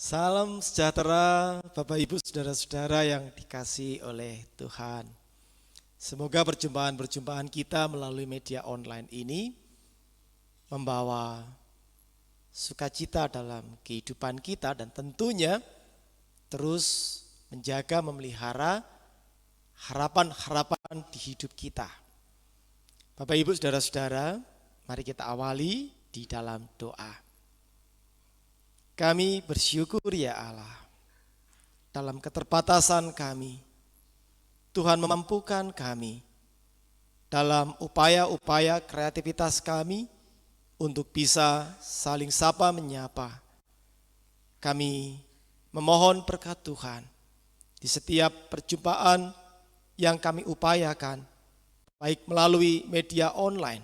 Salam sejahtera Bapak Ibu Saudara-saudara yang dikasihi oleh Tuhan. Semoga perjumpaan-perjumpaan kita melalui media online ini membawa sukacita dalam kehidupan kita dan tentunya terus menjaga memelihara harapan-harapan di hidup kita. Bapak Ibu Saudara-saudara, mari kita awali di dalam doa. Kami bersyukur ya Allah, dalam keterbatasan kami, Tuhan memampukan kami dalam upaya-upaya kreativitas kami untuk bisa saling sapa menyapa. Kami memohon berkat Tuhan di setiap perjumpaan yang kami upayakan, baik melalui media online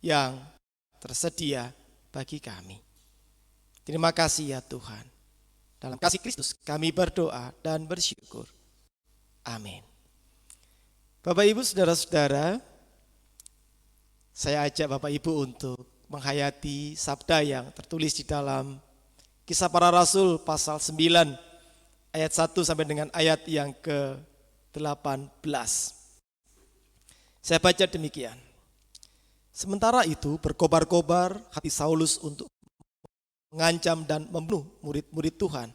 yang tersedia bagi kami. Terima kasih ya Tuhan. Dalam kasih Kristus kami berdoa dan bersyukur. Amin. Bapak Ibu Saudara-saudara, saya ajak Bapak Ibu untuk menghayati sabda yang tertulis di dalam Kisah Para Rasul pasal 9 ayat 1 sampai dengan ayat yang ke-18. Saya baca demikian. Sementara itu berkobar-kobar hati Saulus untuk mengancam dan membunuh murid-murid Tuhan.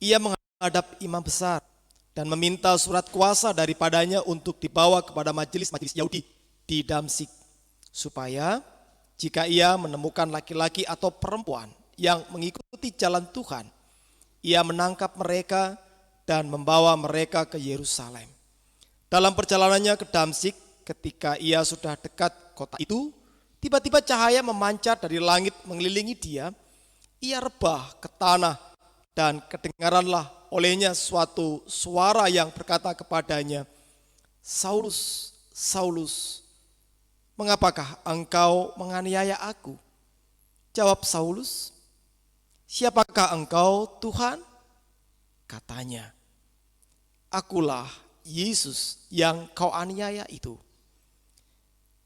Ia menghadap imam besar dan meminta surat kuasa daripadanya untuk dibawa kepada majelis-majelis Yahudi di Damsyik, supaya jika ia menemukan laki-laki atau perempuan yang mengikuti jalan Tuhan, ia menangkap mereka dan membawa mereka ke Yerusalem. Dalam perjalanannya ke Damsyik, ketika ia sudah dekat kota itu, tiba-tiba cahaya memancar dari langit mengelilingi dia. Ia rebah ke tanah dan kedengaranlah olehnya suatu suara yang berkata kepadanya, Saulus, Saulus, mengapakah engkau menganiaya aku? Jawab Saulus, siapakah engkau Tuhan? Katanya, akulah Yesus yang kau aniaya itu.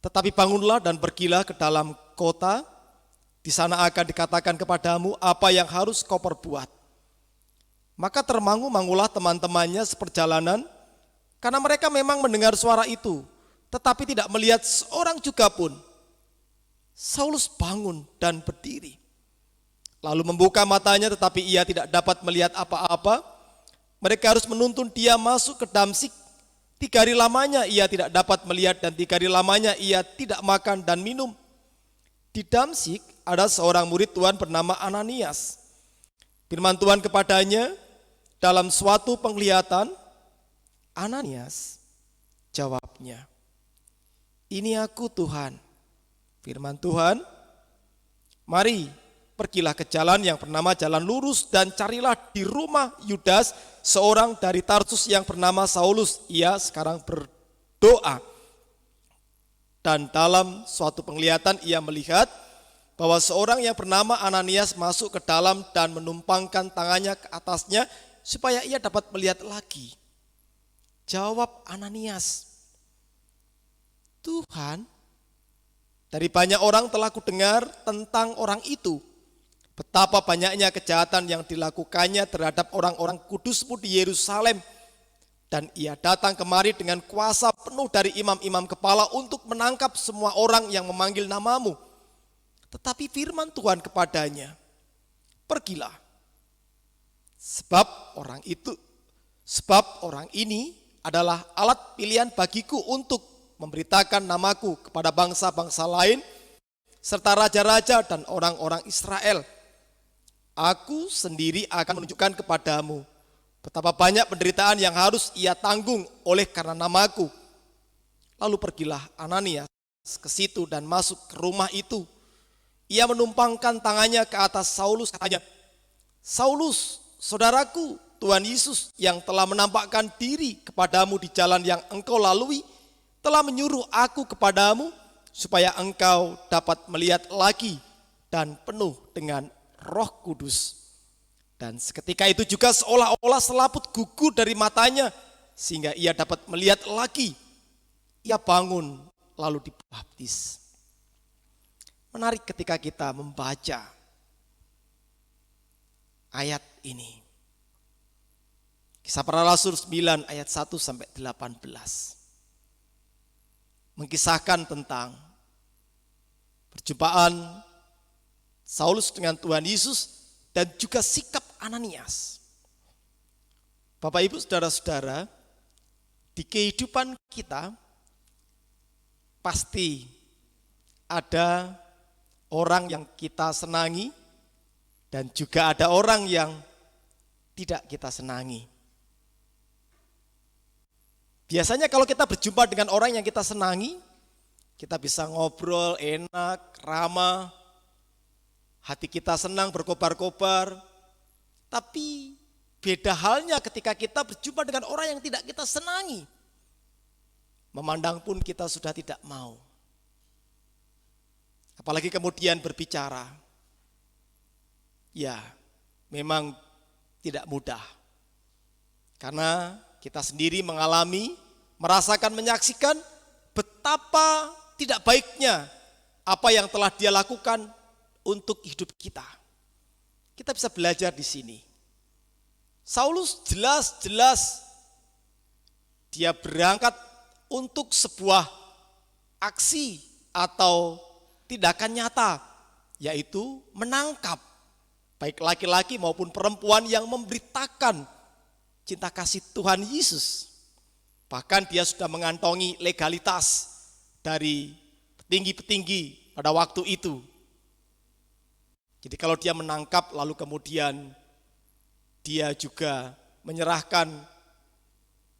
Tetapi bangunlah dan pergilah ke dalam kota. Di sana akan dikatakan kepadamu apa yang harus kau perbuat. Maka termangu-mangulah teman-temannya seperjalanan, karena mereka memang mendengar suara itu, tetapi tidak melihat seorang juga pun. Saulus bangun dan berdiri, lalu membuka matanya, tetapi ia tidak dapat melihat apa-apa. Mereka harus menuntun dia masuk ke Damsyik. 3 hari lamanya ia tidak dapat melihat, dan 3 hari lamanya ia tidak makan dan minum. Di Damsyik ada seorang murid Tuhan bernama Ananias. Firman Tuhan kepadanya dalam suatu penglihatan. Ananias, jawabnya, ini aku Tuhan. Firman Tuhan, mari pergilah ke jalan yang bernama Jalan Lurus dan carilah di rumah Yudas seorang dari Tarsus yang bernama Saulus. Ia sekarang berdoa. Dan dalam suatu penglihatan ia melihat bahwa seorang yang bernama Ananias masuk ke dalam dan menumpangkan tangannya ke atasnya supaya ia dapat melihat lagi. Jawab Ananias, Tuhan, dari banyak orang telah kudengar tentang orang itu, betapa banyaknya kejahatan yang dilakukannya terhadap orang-orang kudusmu di Yerusalem. Dan ia datang kemari dengan kuasa penuh dari imam-imam kepala untuk menangkap semua orang yang memanggil namamu. Tetapi firman Tuhan kepadanya, pergilah, sebab orang ini adalah alat pilihan bagiku untuk memberitakan namaku kepada bangsa-bangsa lain, serta raja-raja dan orang-orang Israel. Aku sendiri akan menunjukkan kepadamu betapa banyak penderitaan yang harus ia tanggung oleh karena namaku. Lalu pergilah Ananias ke situ dan masuk ke rumah itu. Ia menumpangkan tangannya ke atas Saulus, katanya, Saulus, saudaraku, Tuhan Yesus yang telah menampakkan diri kepadamu di jalan yang engkau lalui, telah menyuruh aku kepadamu supaya engkau dapat melihat lagi dan penuh dengan Roh Kudus. Dan seketika itu juga seolah-olah selaput gugur dari matanya, sehingga ia dapat melihat lagi. Ia bangun lalu dibaptis. Menarik ketika kita membaca ayat ini. Kisah Para Rasul 9 ayat 1 sampai 18. Mengkisahkan tentang perjumpaan Saulus dengan Tuhan Yesus dan juga sikap Ananias. Bapak Ibu saudara-saudara, di kehidupan kita pasti ada orang yang kita senangi dan juga ada orang yang tidak kita senangi. Biasanya kalau kita berjumpa dengan orang yang kita senangi, kita bisa ngobrol enak, ramah, hati kita senang berkobar-kobar. Tapi beda halnya ketika kita berjumpa dengan orang yang tidak kita senangi. Memandang pun kita sudah tidak mau. Apalagi kemudian berbicara. Ya, memang tidak mudah. Karena kita sendiri mengalami, merasakan, menyaksikan betapa tidak baiknya apa yang telah dia lakukan untuk hidup kita. Kita bisa belajar di sini. Saulus jelas-jelas dia berangkat untuk sebuah aksi atau tindakan nyata, yaitu menangkap baik laki-laki maupun perempuan yang memberitakan cinta kasih Tuhan Yesus. Bahkan dia sudah mengantongi legalitas dari petinggi-petinggi pada waktu itu. Jadi kalau dia menangkap lalu kemudian dia juga menyerahkan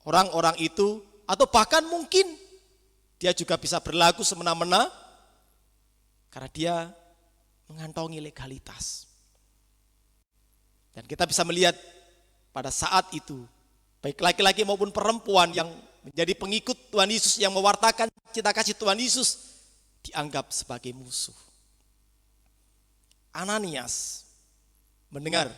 orang-orang itu, atau bahkan mungkin dia juga bisa berlaku semena-mena karena dia mengantongi legalitas. Dan kita bisa melihat pada saat itu, baik laki-laki maupun perempuan yang menjadi pengikut Tuhan Yesus, yang mewartakan cinta kasih Tuhan Yesus, dianggap sebagai musuh. Ananias mendengar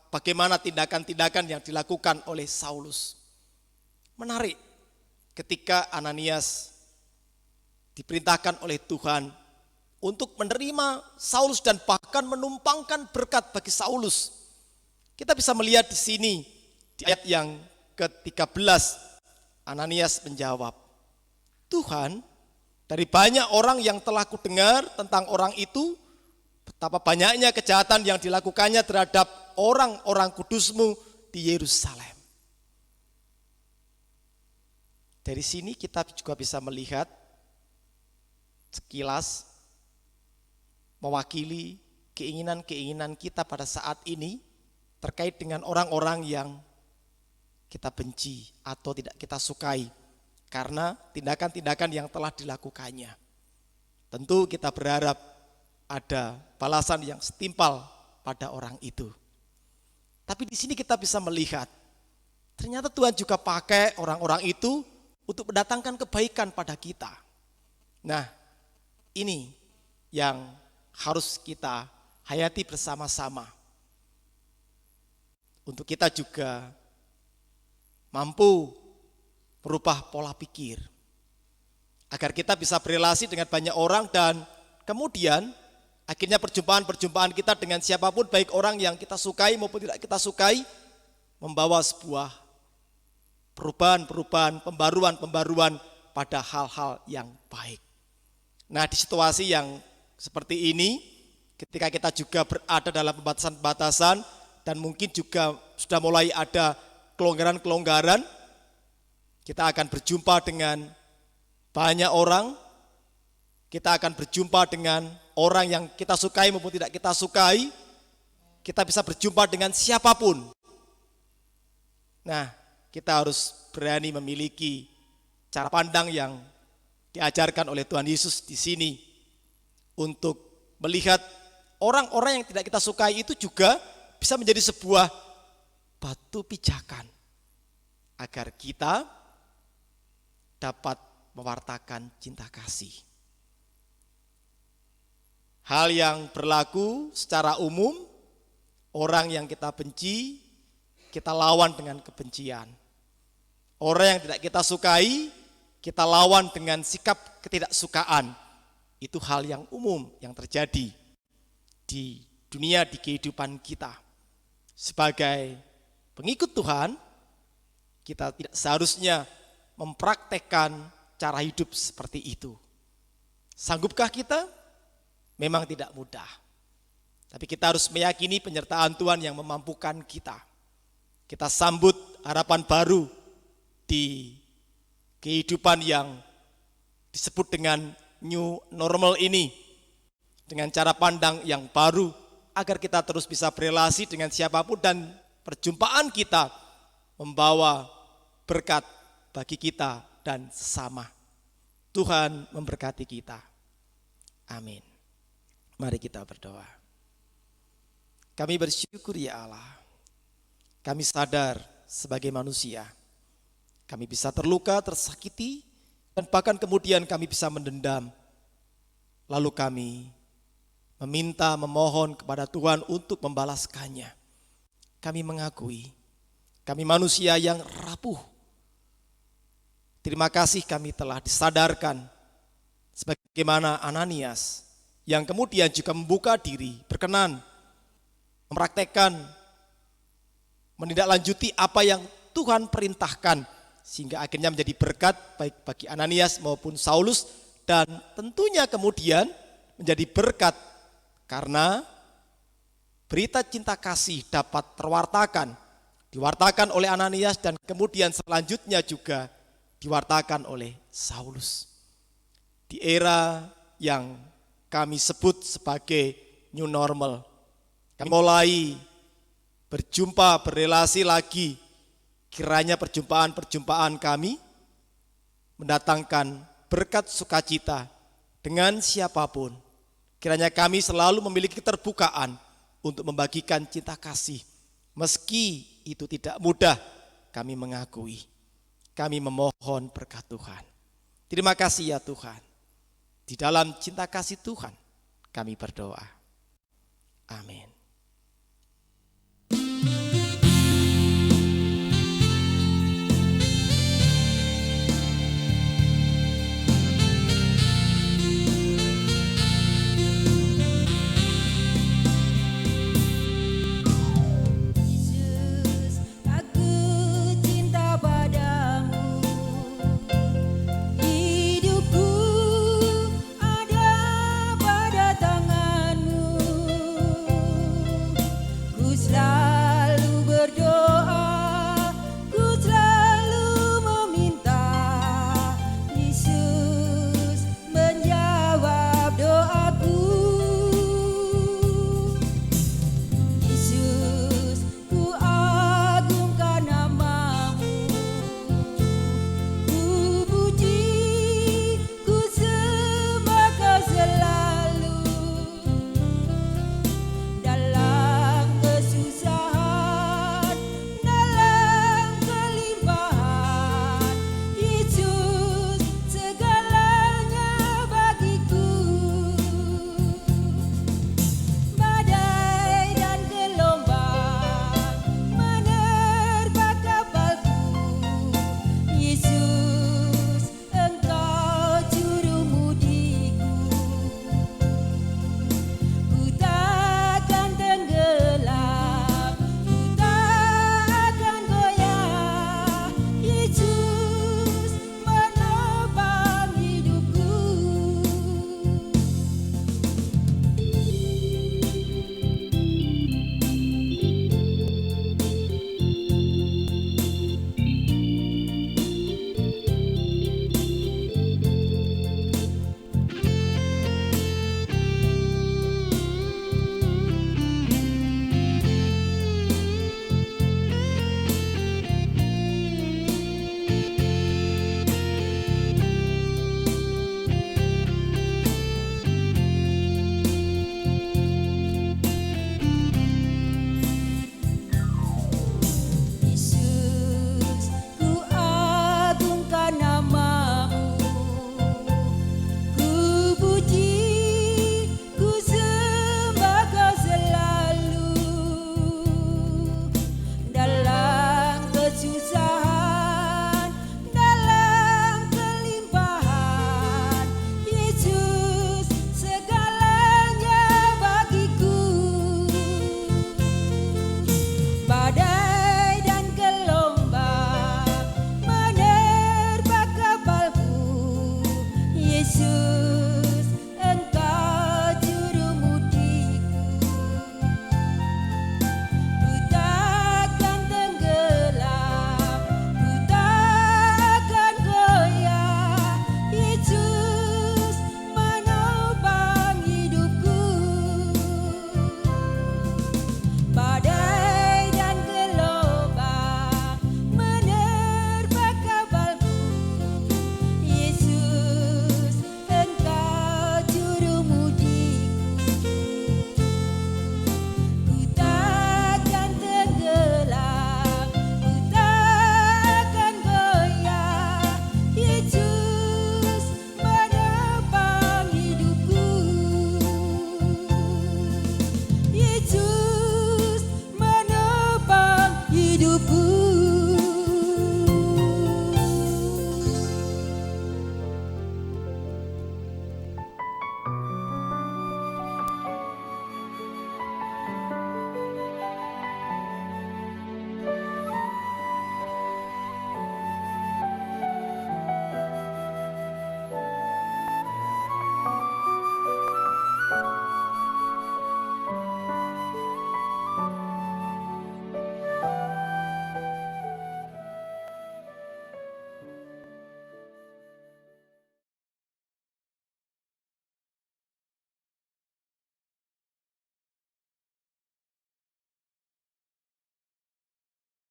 bagaimana tindakan-tindakan yang dilakukan oleh Saulus. Menarik, ketika Ananias diperintahkan oleh Tuhan untuk menerima Saulus dan bahkan menumpangkan berkat bagi Saulus. Kita bisa melihat di sini, di ayat yang ke-13, Ananias menjawab, Tuhan, dari banyak orang yang telah kudengar tentang orang itu, betapa banyaknya kejahatan yang dilakukannya terhadap orang-orang kudus-Mu di Yerusalem. Dari sini kita juga bisa melihat sekilas mewakili keinginan-keinginan kita pada saat ini terkait dengan orang-orang yang kita benci atau tidak kita sukai karena tindakan-tindakan yang telah dilakukannya. Tentu kita berharap ada balasan yang setimpal pada orang itu. Tapi di sini kita bisa melihat ternyata Tuhan juga pakai orang-orang itu untuk mendatangkan kebaikan pada kita. Nah, ini yang harus kita hayati bersama-sama. Untuk kita juga mampu merubah pola pikir. Agar kita bisa berelasi dengan banyak orang dan kemudian akhirnya perjumpaan-perjumpaan kita dengan siapapun, baik orang yang kita sukai maupun tidak kita sukai, membawa sebuah perubahan-perubahan, pembaruan-pembaruan pada hal-hal yang baik. Nah, di situasi yang seperti ini, ketika kita juga berada dalam pembatasan-pembatasan dan mungkin juga sudah mulai ada kelonggaran-kelonggaran, kita akan berjumpa dengan banyak orang, kita akan berjumpa dengan orang yang kita sukai maupun tidak kita sukai, kita bisa berjumpa dengan siapapun. Nah, kita harus berani memiliki cara pandang yang diajarkan oleh Tuhan Yesus di sini untuk melihat orang-orang yang tidak kita sukai itu juga bisa menjadi sebuah batu pijakan agar kita dapat mewartakan cinta kasih. Hal yang berlaku secara umum, orang yang kita benci, kita lawan dengan kebencian. Orang yang tidak kita sukai, kita lawan dengan sikap ketidaksukaan. Itu hal yang umum yang terjadi di dunia, di kehidupan kita. Sebagai pengikut Tuhan, kita tidak seharusnya mempraktekkan cara hidup seperti itu. Sanggupkah kita? Memang tidak mudah. Tapi kita harus meyakini penyertaan Tuhan yang memampukan kita. Kita sambut harapan baru di kehidupan yang disebut dengan new normal ini, dengan cara pandang yang baru, agar kita terus bisa berelasi dengan siapapun dan perjumpaan kita membawa berkat bagi kita dan sesama. Tuhan memberkati kita. Amin. Mari kita berdoa. Kami bersyukur ya Allah. Kami sadar sebagai manusia, kami bisa terluka, tersakiti, dan bahkan kemudian kami bisa mendendam. Lalu kami meminta, memohon kepada Tuhan untuk membalaskannya. Kami mengakui, kami manusia yang rapuh. Terima kasih kami telah disadarkan sebagaimana Ananias yang kemudian juga membuka diri, berkenan, mempraktekkan, menindaklanjuti apa yang Tuhan perintahkan, sehingga akhirnya menjadi berkat baik bagi Ananias maupun Saulus, dan tentunya kemudian menjadi berkat karena berita cinta kasih dapat diwartakan oleh Ananias dan kemudian selanjutnya juga diwartakan oleh Saulus. Di era yang kami sebut sebagai new normal, kami mulai berjumpa, berelasi lagi. Kiranya perjumpaan-perjumpaan kami mendatangkan berkat sukacita dengan siapapun. Kiranya kami selalu memiliki keterbukaan untuk membagikan cinta kasih. Meski itu tidak mudah, kami mengakui. Kami memohon berkat Tuhan. Terima kasih ya Tuhan. Di dalam cinta kasih Tuhan kami berdoa. Amin.